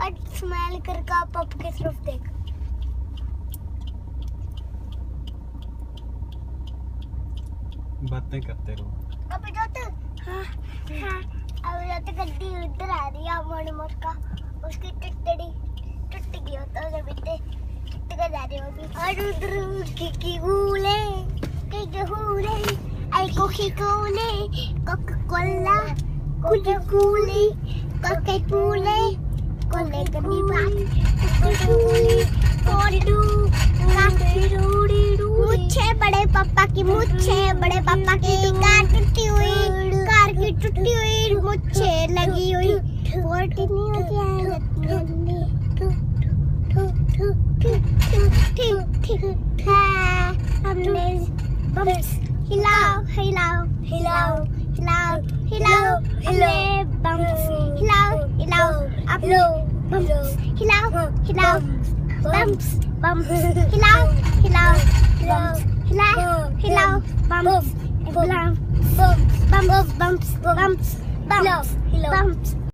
और स्माइल करके आप पापा की तरफ देख। बातें करते रहो। अबे जाते हाँ हाँ अब जाते गड्डी उधर आ रही है मोड़ मोड़ का, उसकी टट्टड़ी टूट गई होता है जब इतने टूट कर जा रही होगी। और उधर की गूले आई कोकी कोले कोका कोला कुली कूले कोके कूले कोले गनी बात कुली कोडू मुझे बड़े पापा की कार टूटी हुई मुझे लगी हुई फोर्टी हमने बम्स हिलाओ हमने बम्स हिलाओ अब लो बम्स हिलाओ बम्स हिलाओ बम्स